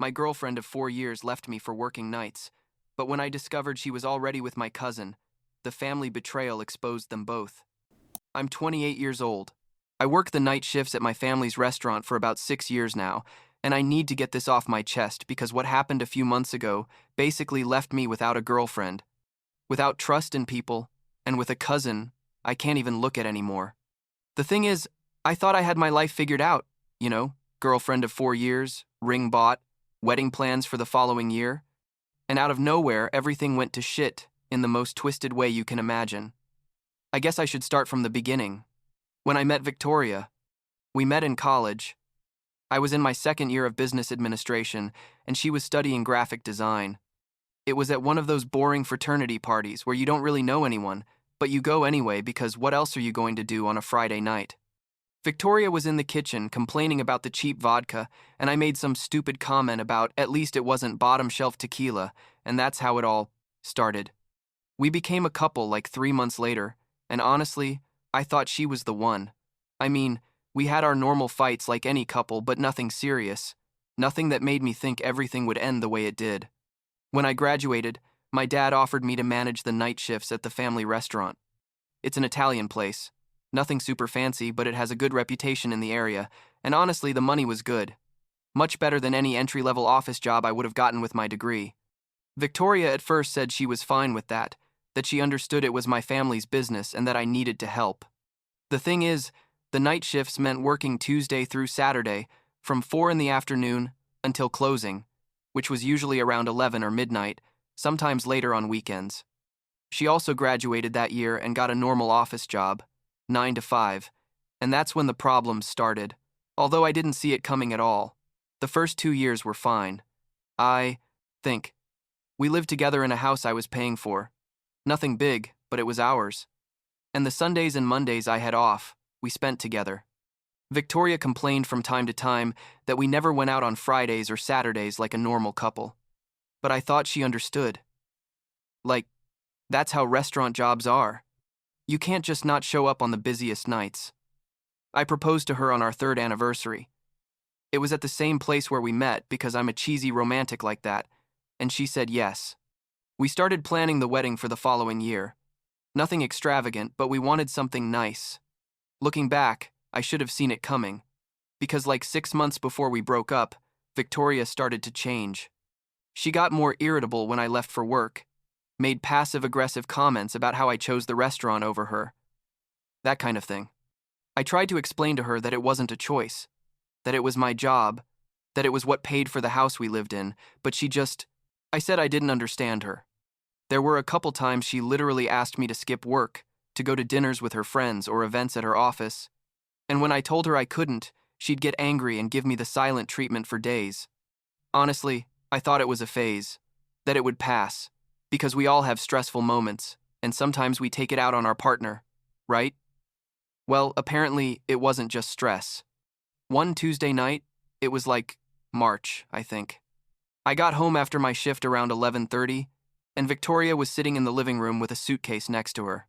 My girlfriend of 4 years left me for working nights, but when I discovered she was already with my cousin, the family betrayal exposed them both. I'm 28 years old. I work the night shifts at my family's restaurant for about 6 years now, and I need to get this off my chest because what happened a few months ago basically left me without a girlfriend, without trust in people, and with a cousin I can't even look at anymore. The thing is, I thought I had my life figured out, girlfriend of 4 years, ring bought, wedding plans for the following year, and out of nowhere everything went to shit in the most twisted way you can imagine. I guess I should start from the beginning. When I met Victoria, we met in college. I was in my second year of business administration, and she was studying graphic design. It was at one of those boring fraternity parties where you don't really know anyone, but you go anyway because what else are you going to do on a Friday night? Victoria was in the kitchen complaining about the cheap vodka, and I made some stupid comment about at least it wasn't bottom shelf tequila, and that's how it all started. We became a couple like 3 months later, and honestly, I thought she was the one. I mean, we had our normal fights like any couple, but nothing serious. Nothing that made me think everything would end the way it did. When I graduated, my dad offered me to manage the night shifts at the family restaurant. It's an Italian place. Nothing super fancy, but it has a good reputation in the area, and honestly, the money was good. Much better than any entry-level office job I would have gotten with my degree. Victoria at first said she was fine with that she understood it was my family's business and that I needed to help. The thing is, the night shifts meant working Tuesday through Saturday from 4 in the afternoon until closing, which was usually around 11 or midnight, sometimes later on weekends. She also graduated that year and got a normal office job, 9 to 5, and that's when the problems started, although I didn't see it coming at all. The first 2 years were fine. I think. We lived together in a house I was paying for. Nothing big, but it was ours. And the Sundays and Mondays I had off, we spent together. Victoria complained from time to time that we never went out on Fridays or Saturdays like a normal couple. But I thought she understood. Like, that's how restaurant jobs are. You can't just not show up on the busiest nights. I proposed to her on our 3rd anniversary. It was at the same place where we met because I'm a cheesy romantic like that, and she said yes. We started planning the wedding for the following year. Nothing extravagant, but we wanted something nice. Looking back, I should have seen it coming, because like 6 months before we broke up, Victoria started to change. She got more irritable when I left for work, made passive-aggressive comments about how I chose the restaurant over her. That kind of thing. I tried to explain to her that it wasn't a choice, that it was my job, that it was what paid for the house we lived in, but I said I didn't understand her. There were a couple times she literally asked me to skip work, to go to dinners with her friends or events at her office, and when I told her I couldn't, she'd get angry and give me the silent treatment for days. Honestly, I thought it was a phase, that it would pass, because we all have stressful moments, and sometimes we take it out on our partner, right? Well, apparently, it wasn't just stress. One Tuesday night, it was like March, I think. I got home after my shift around 11:30, and Victoria was sitting in the living room with a suitcase next to her.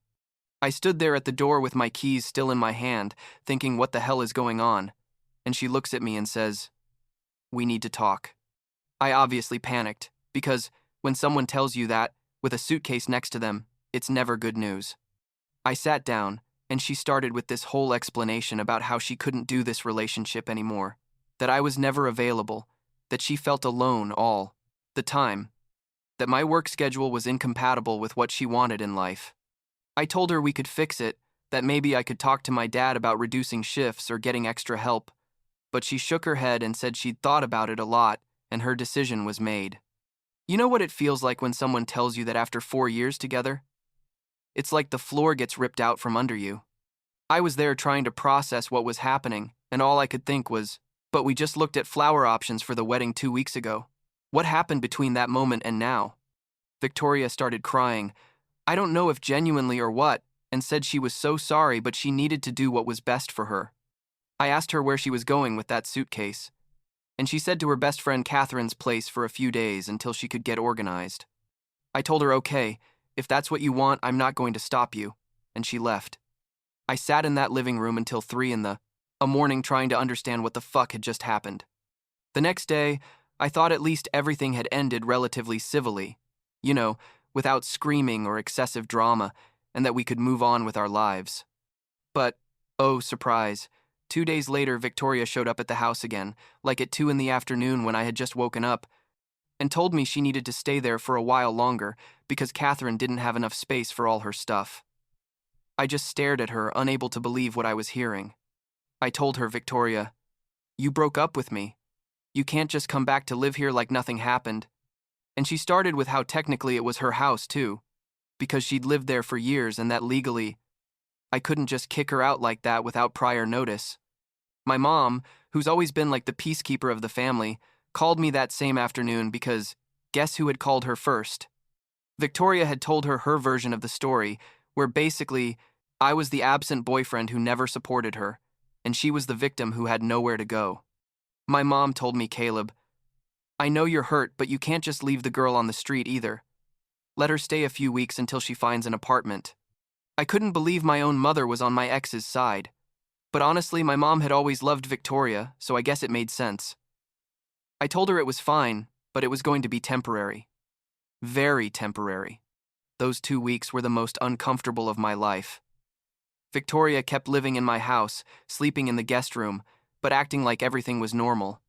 I stood there at the door with my keys still in my hand, thinking what the hell is going on, and she looks at me and says, "We need to talk." I obviously panicked, because when someone tells you that, with a suitcase next to them, it's never good news. I sat down, and she started with this whole explanation about how she couldn't do this relationship anymore, that I was never available, that she felt alone all the time, that my work schedule was incompatible with what she wanted in life. I told her we could fix it, that maybe I could talk to my dad about reducing shifts or getting extra help, but she shook her head and said she'd thought about it a lot and her decision was made. You know what it feels like when someone tells you that after 4 years together? It's like the floor gets ripped out from under you. I was there trying to process what was happening, and all I could think was, but we just looked at flower options for the wedding 2 weeks ago. What happened between that moment and now? Victoria started crying. I don't know if genuinely or what, and said she was so sorry but she needed to do what was best for her. I asked her where she was going with that suitcase, and she said to her best friend Catherine's place for a few days until she could get organized. I told her, okay, if that's what you want, I'm not going to stop you, and she left. I sat in that living room until 3 in the morning trying to understand what the fuck had just happened. The next day, I thought at least everything had ended relatively civilly, you know, without screaming or excessive drama, and that we could move on with our lives. But, oh, surprise. 2 days later, Victoria showed up at the house again, like at 2 in the afternoon when I had just woken up, and told me she needed to stay there for a while longer because Catherine didn't have enough space for all her stuff. I just stared at her, unable to believe what I was hearing. I told her, Victoria, you broke up with me. You can't just come back to live here like nothing happened. And she started with how technically it was her house, too, because she'd lived there for years and that legally, I couldn't just kick her out like that without prior notice. My mom, who's always been like the peacekeeper of the family, called me that same afternoon because guess who had called her first? Victoria had told her version of the story, where basically I was the absent boyfriend who never supported her, and she was the victim who had nowhere to go. My mom told me, Caleb, I know you're hurt, but you can't just leave the girl on the street either. Let her stay a few weeks until she finds an apartment. I couldn't believe my own mother was on my ex's side. But honestly, my mom had always loved Victoria, so I guess it made sense. I told her it was fine, but it was going to be temporary. Very temporary. Those 2 weeks were the most uncomfortable of my life. Victoria kept living in my house, sleeping in the guest room, but acting like everything was normal.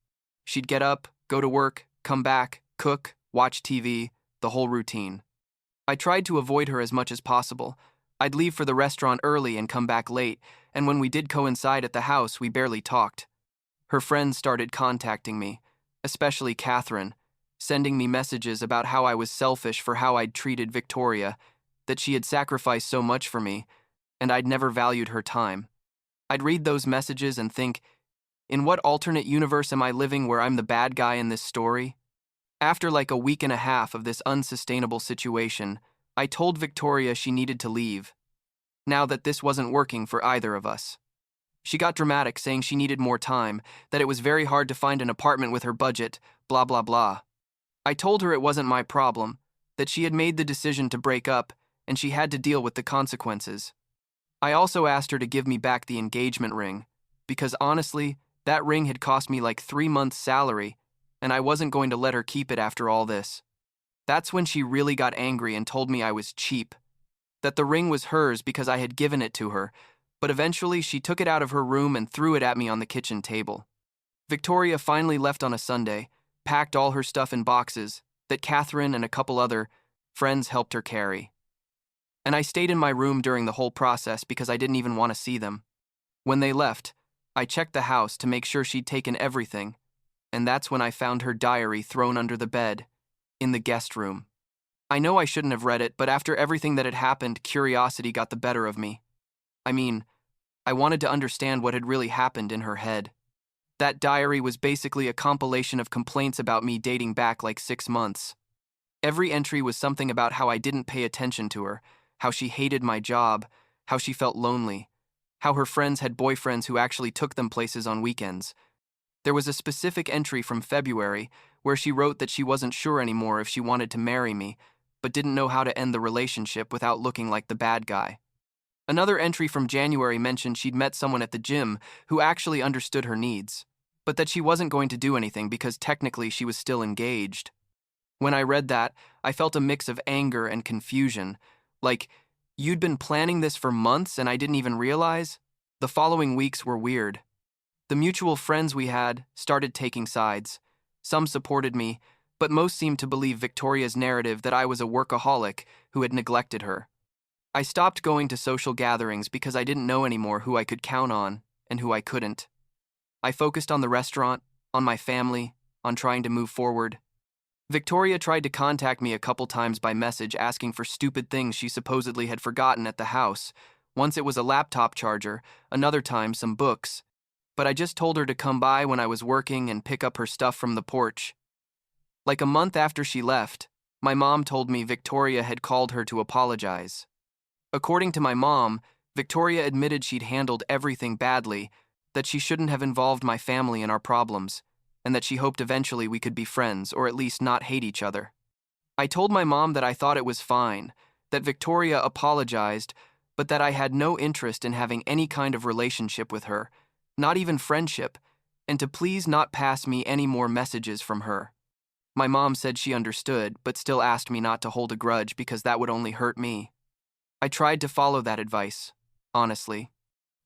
She'd get up, go to work, come back, cook, watch TV, the whole routine. I tried to avoid her as much as possible. I'd leave for the restaurant early and come back late, and when we did coincide at the house, we barely talked. Her friends started contacting me, especially Catherine, sending me messages about how I was selfish for how I'd treated Victoria, that she had sacrificed so much for me, and I'd never valued her time. I'd read those messages and think, in what alternate universe am I living where I'm the bad guy in this story? After like a week and a half of this unsustainable situation, I told Victoria she needed to leave, now that this wasn't working for either of us. She got dramatic, saying she needed more time, that it was very hard to find an apartment with her budget, blah blah blah. I told her it wasn't my problem, that she had made the decision to break up, and she had to deal with the consequences. I also asked her to give me back the engagement ring, because honestly, that ring had cost me like 3 months' salary, and I wasn't going to let her keep it after all this. That's when she really got angry and told me I was cheap, that the ring was hers because I had given it to her, but eventually she took it out of her room and threw it at me on the kitchen table. Victoria finally left on a Sunday, packed all her stuff in boxes that Catherine and a couple other friends helped her carry. And I stayed in my room during the whole process because I didn't even want to see them. When they left, I checked the house to make sure she'd taken everything, and that's when I found her diary thrown under the bed, in the guest room. I know I shouldn't have read it, but after everything that had happened, curiosity got the better of me. I mean, I wanted to understand what had really happened in her head. That diary was basically a compilation of complaints about me dating back like 6 months. Every entry was something about how I didn't pay attention to her, how she hated my job, how she felt lonely, how her friends had boyfriends who actually took them places on weekends. There was a specific entry from February where she wrote that she wasn't sure anymore if she wanted to marry me, but didn't know how to end the relationship without looking like the bad guy. Another entry from January mentioned she'd met someone at the gym who actually understood her needs, but that she wasn't going to do anything because technically she was still engaged. When I read that, I felt a mix of anger and confusion, like, you'd been planning this for months and I didn't even realize? The following weeks were weird. The mutual friends we had started taking sides. Some supported me, but most seemed to believe Victoria's narrative that I was a workaholic who had neglected her. I stopped going to social gatherings because I didn't know anymore who I could count on and who I couldn't. I focused on the restaurant, on my family, on trying to move forward. Victoria tried to contact me a couple times by message asking for stupid things she supposedly had forgotten at the house. Once it was a laptop charger, another time some books. But I just told her to come by when I was working and pick up her stuff from the porch. Like a month after she left, my mom told me Victoria had called her to apologize. According to my mom, Victoria admitted she'd handled everything badly, that she shouldn't have involved my family in our problems, and that she hoped eventually we could be friends or at least not hate each other. I told my mom that I thought it was fine, that Victoria apologized, but that I had no interest in having any kind of relationship with her, not even friendship, and to please not pass me any more messages from her. My mom said she understood, but still asked me not to hold a grudge because that would only hurt me. I tried to follow that advice, honestly.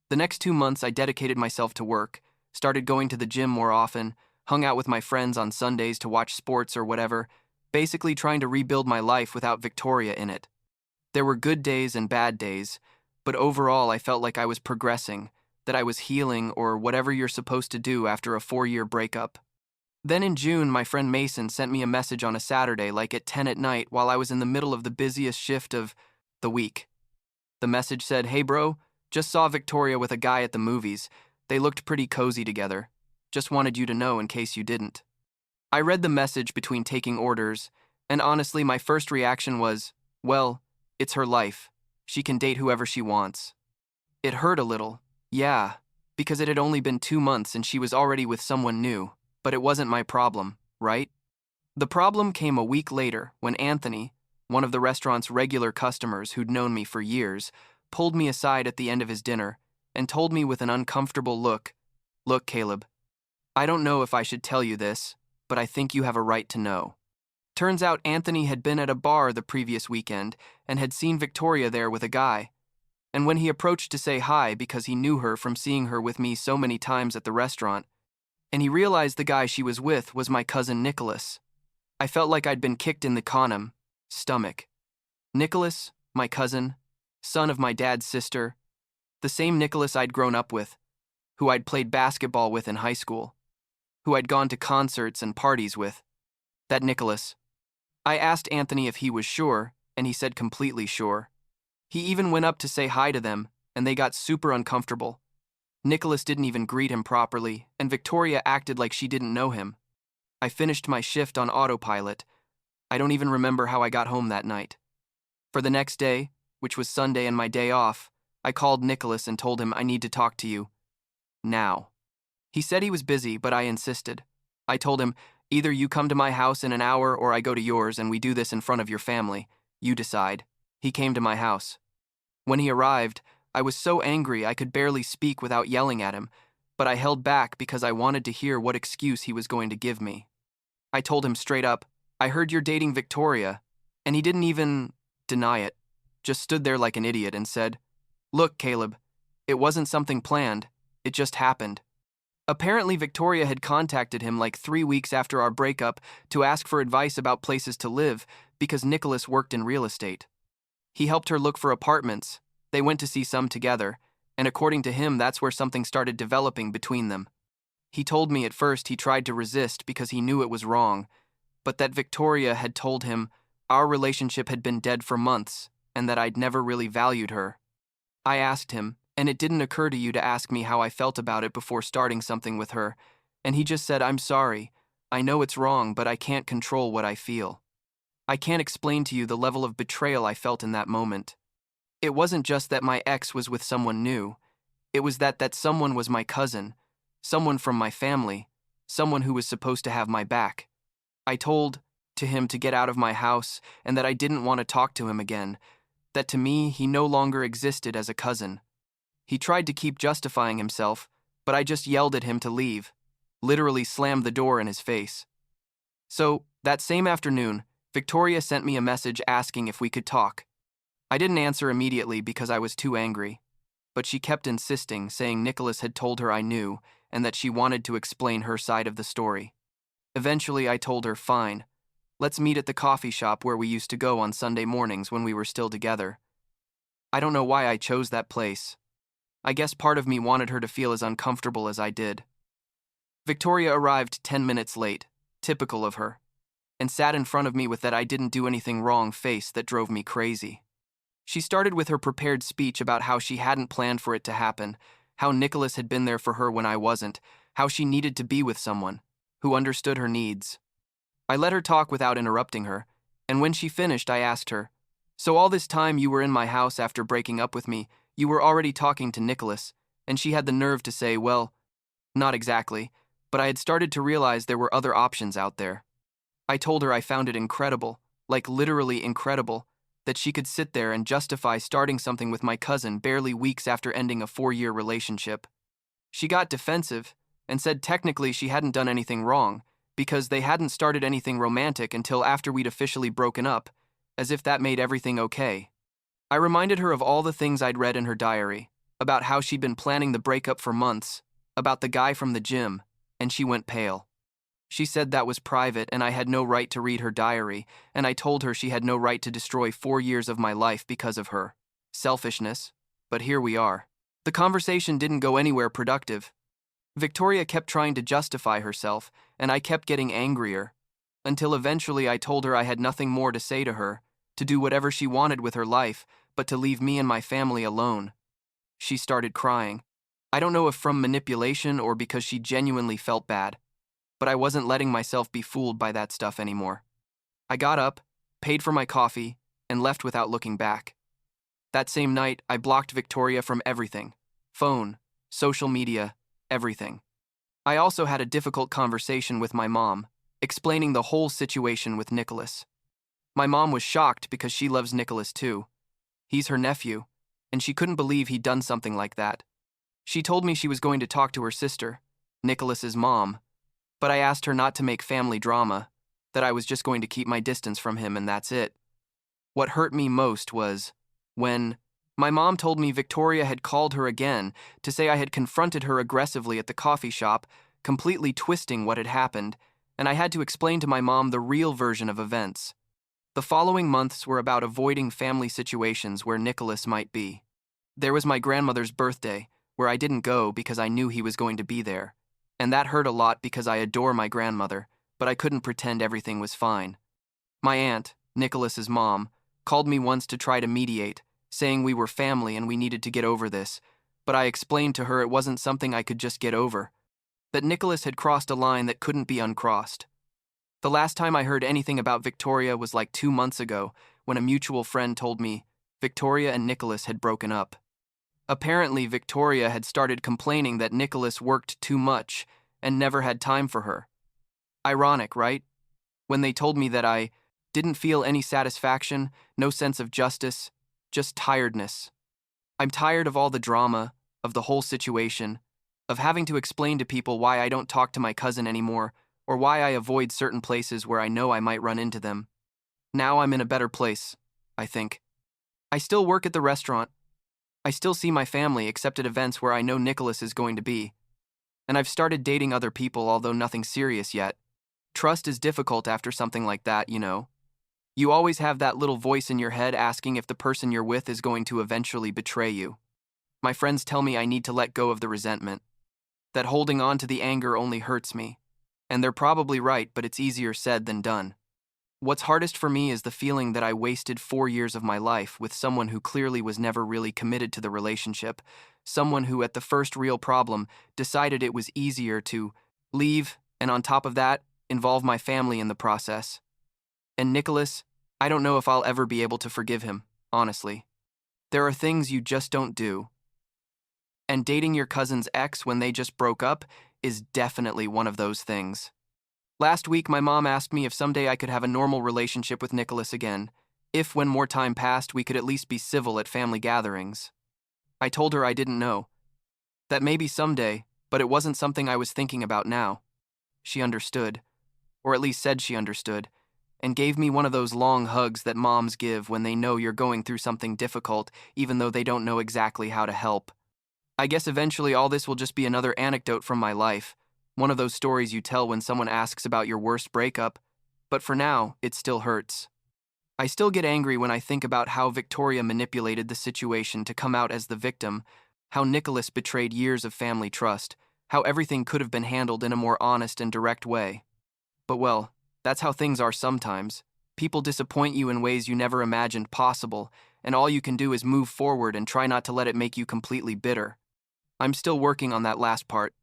The next 2 months, I dedicated myself to work, started going to the gym more often, hung out with my friends on Sundays to watch sports or whatever, basically trying to rebuild my life without Victoria in it. There were good days and bad days, but overall I felt like I was progressing, that I was healing or whatever you're supposed to do after a 4-year breakup. Then in June, my friend Mason sent me a message on a Saturday, like at 10 at night, while I was in the middle of the busiest shift of the week. The message said, "Hey bro, just saw Victoria with a guy at the movies. They looked pretty cozy together. Just wanted you to know in case you didn't." I read the message between taking orders, and honestly, my first reaction was, well, it's her life. She can date whoever she wants. It hurt a little, yeah, because it had only been 2 months and she was already with someone new, but it wasn't my problem, right? The problem came a week later when Anthony, one of the restaurant's regular customers who'd known me for years, pulled me aside at the end of his dinner and told me with an uncomfortable look, "Look, Caleb, I don't know if I should tell you this, but I think you have a right to know." Turns out Anthony had been at a bar the previous weekend and had seen Victoria there with a guy. And when he approached to say hi because he knew her from seeing her with me so many times at the restaurant, and he realized the guy she was with was my cousin Nicholas, I felt like I'd been kicked in the conum, stomach. Nicholas, my cousin, son of my dad's sister, the same Nicholas I'd grown up with, who I'd played basketball with in high school, who I'd gone to concerts and parties with. That Nicholas. I asked Anthony if he was sure, and he said completely sure. He even went up to say hi to them, and they got super uncomfortable. Nicholas didn't even greet him properly, and Victoria acted like she didn't know him. I finished my shift on autopilot. I don't even remember how I got home that night. For the next day, which was Sunday and my day off, I called Nicholas and told him I need to talk to you. Now. He said he was busy, but I insisted. I told him, either you come to my house in an hour or I go to yours and we do this in front of your family. You decide. He came to my house. When he arrived, I was so angry I could barely speak without yelling at him, but I held back because I wanted to hear what excuse he was going to give me. I told him straight up, "I heard you're dating Victoria," and he didn't even deny it, just stood there like an idiot and said, "Look, Caleb, it wasn't something planned, it just happened." Apparently, Victoria had contacted him like 3 weeks after our breakup to ask for advice about places to live because Nicholas worked in real estate. He helped her look for apartments. They went to see some together, and according to him, that's where something started developing between them. He told me at first he tried to resist because he knew it was wrong, but that Victoria had told him our relationship had been dead for months and that I'd never really valued her. I asked him, and it didn't occur to you to ask me how I felt about it before starting something with her, and he just said, "I'm sorry. I know it's wrong, but I can't control what I feel." I can't explain to you the level of betrayal I felt in that moment. It wasn't just that my ex was with someone new. It was that someone was my cousin, someone from my family, someone who was supposed to have my back. I told to him to get out of my house and that I didn't want to talk to him again, that to me he no longer existed as a cousin. He tried to keep justifying himself, but I just yelled at him to leave, literally slammed the door in his face. So, that same afternoon, Victoria sent me a message asking if we could talk. I didn't answer immediately because I was too angry, but she kept insisting, saying Nicholas had told her I knew and that she wanted to explain her side of the story. Eventually, I told her, fine, let's meet at the coffee shop where we used to go on Sunday mornings when we were still together. I don't know why I chose that place. I guess part of me wanted her to feel as uncomfortable as I did. Victoria arrived 10 minutes late, typical of her, and sat in front of me with that I didn't do anything wrong face that drove me crazy. She started with her prepared speech about how she hadn't planned for it to happen, how Nicholas had been there for her when I wasn't, how she needed to be with someone who understood her needs. I let her talk without interrupting her, and when she finished, I asked her, "So all this time you were in my house after breaking up with me, you were already talking to Nicholas," and she had the nerve to say, "Well, not exactly, but I had started to realize there were other options out there." I told her I found it incredible, like literally incredible, that she could sit there and justify starting something with my cousin barely weeks after ending a 4-year relationship. She got defensive and said technically she hadn't done anything wrong, because they hadn't started anything romantic until after we'd officially broken up, as if that made everything okay. I reminded her of all the things I'd read in her diary, about how she'd been planning the breakup for months, about the guy from the gym, and she went pale. She said that was private and I had no right to read her diary, and I told her she had no right to destroy 4 years of my life because of her selfishness, but here we are. The conversation didn't go anywhere productive. Victoria kept trying to justify herself, and I kept getting angrier, until eventually I told her I had nothing more to say to her, to do whatever she wanted with her life, but to leave me and my family alone. She started crying. I don't know if from manipulation or because she genuinely felt bad, but I wasn't letting myself be fooled by that stuff anymore. I got up, paid for my coffee, and left without looking back. That same night, I blocked Victoria from everything: phone, social media, everything. I also had a difficult conversation with my mom, explaining the whole situation with Nicholas. My mom was shocked because she loves Nicholas too. He's her nephew, and she couldn't believe he'd done something like that. She told me she was going to talk to her sister, Nicholas's mom, but I asked her not to make family drama, that I was just going to keep my distance from him and that's it. What hurt me most was when my mom told me Victoria had called her again to say I had confronted her aggressively at the coffee shop, completely twisting what had happened, and I had to explain to my mom the real version of events. The following months were about avoiding family situations where Nicholas might be. There was my grandmother's birthday, where I didn't go because I knew he was going to be there, and that hurt a lot because I adore my grandmother, but I couldn't pretend everything was fine. My aunt, Nicholas's mom, called me once to try to mediate, saying we were family and we needed to get over this, but I explained to her it wasn't something I could just get over, that Nicholas had crossed a line that couldn't be uncrossed. The last time I heard anything about Victoria was like 2 months ago, when a mutual friend told me Victoria and Nicholas had broken up. Apparently, Victoria had started complaining that Nicholas worked too much and never had time for her. Ironic, right? When they told me that I didn't feel any satisfaction, no sense of justice, just tiredness. I'm tired of all the drama, of the whole situation, of having to explain to people why I don't talk to my cousin anymore, or why I avoid certain places where I know I might run into them. Now I'm in a better place, I think. I still work at the restaurant. I still see my family except at events where I know Nicholas is going to be. And I've started dating other people, although nothing serious yet. Trust is difficult after something like that, you know. You always have that little voice in your head asking if the person you're with is going to eventually betray you. My friends tell me I need to let go of the resentment, that holding on to the anger only hurts me. And they're probably right, but it's easier said than done. What's hardest for me is the feeling that I wasted 4 years of my life with someone who clearly was never really committed to the relationship, someone who at the first real problem decided it was easier to leave, and on top of that, involve my family in the process. And Nicholas, I don't know if I'll ever be able to forgive him, honestly. There are things you just don't do. And dating your cousin's ex when they just broke up is definitely one of those things. Last week, my mom asked me if someday I could have a normal relationship with Nicholas again, if when more time passed we could at least be civil at family gatherings. I told her I didn't know. That maybe someday, but it wasn't something I was thinking about now. She understood, or at least said she understood, and gave me one of those long hugs that moms give when they know you're going through something difficult, even though they don't know exactly how to help. I guess eventually all this will just be another anecdote from my life, one of those stories you tell when someone asks about your worst breakup, but for now, it still hurts. I still get angry when I think about how Victoria manipulated the situation to come out as the victim, how Nicholas betrayed years of family trust, how everything could have been handled in a more honest and direct way. But well, that's how things are sometimes. People disappoint you in ways you never imagined possible, and all you can do is move forward and try not to let it make you completely bitter. I'm still working on that last part,